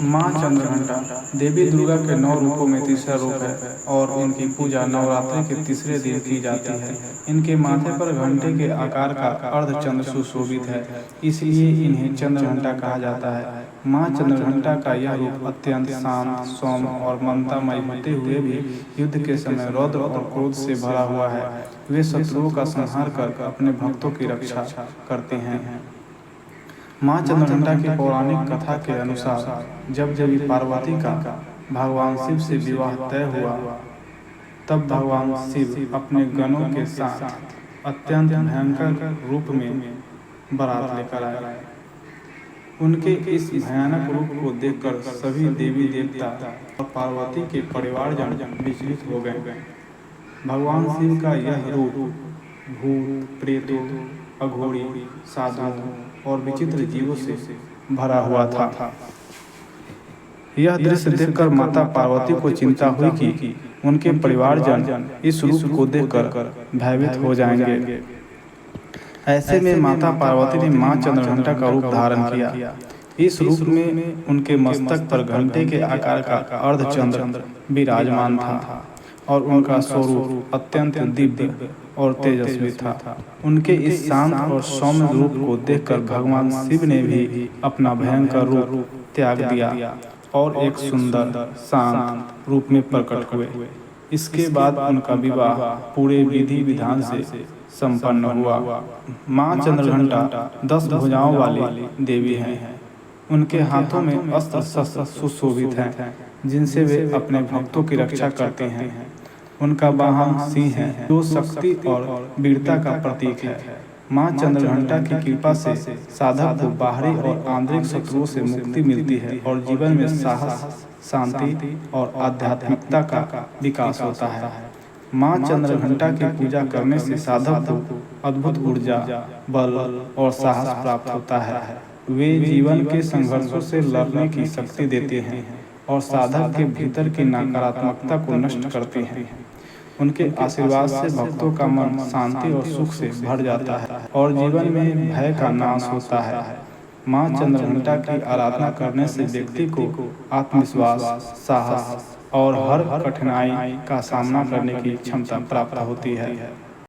माँ चंद्रघंटा देवी दुर्गा के 9 रूपों में तीसरा रूप है और इनकी पूजा नवरात्रि के तीसरे दिन की जाती है। इनके माथे पर घंटे के आकार का अर्धचंद्र सुशोभित है, इसलिए इन्हें चंद्रघंटा कहा जाता है। माँ चंद्रघंटा का यह रूप अत्यंत शांत, सौम्य और ममतामयी होते हुए भी युद्ध के समय रौद्र और क्रोध से भरा हुआ है। वे शत्रुओं का संहार कर अपने भक्तों की रक्षा करते हैं। माँ चंद्रघंटा की पौराणिक कथा के अनुसार जब देवी पार्वती का भगवान शिव से विवाह तय हुआ, तब भगवान शिव अपने गणों के साथ अत्यंत भयंकर रूप में बारात लेकर आए। उनके इस भयानक रूप को देखकर सभी देवी देवता और पार्वती के परिवारजन विचलित हो गए। भगवान शिव का यह रूप भूत, प्रेतों, अघोरी, साधुओं और विचित्र जीवों से भरा हुआ था। यह दृश्य देखकर माता पार्वती को चिंता हुई कि उनके परिवारजन इस रूप को देखकर भयभीत हो जाएंगे। ऐसे में माता पार्वती ने माँ चंद्रघंटा का रूप धारण किया। इस रूप में उनके मस्तक पर घंटे के आकार का अर्धचंद्र विराजमान था और उनका स्वरूप अत्यंत दिव्य और तेजस्वी था। उनके इस शांत और सौम्य रूप को देखकर भगवान शिव ने भी अपना भयंकर रूप त्याग दिया और एक सुंदर शांत रूप में प्रकट हुए। इसके बाद उनका विवाह पूरे विधि विधान से संपन्न हुआ। माँ चंद्रघंटा 10 भुजाओं वाली देवी हैं। उनके हाथों में अस्त्र शस्त्र सुशोभित हैं, जिनसे वे अपने भक्तों की रक्षा करते हैं। उनका वाहन सिंह है, जो शक्ति और वीरता का प्रतीक है। माँ चंद्रघंटा की कृपा से साधक को बाहरी और आंतरिक शत्रुओं से मुक्ति मिलती है और जीवन में साहस, शांति और आध्यात्मिकता का विकास होता है। माँ चंद्रघंटा की पूजा करने से साधक को अद्भुत ऊर्जा, बल और साहस प्राप्त होता है। वे जीवन के संघर्षों से लड़ने की शक्ति देते हैं और साधक के भीतर की नकारात्मकता को नष्ट करते हैं। उनके आशीर्वाद से भक्तों का मन शांति और सुख से भर जाता है और जीवन में भय का नाश होता है। माँ चंद्रघंटा की आराधना करने से व्यक्ति को आत्मविश्वास, साहस और हर कठिनाई का सामना करने की क्षमता प्राप्त होती है।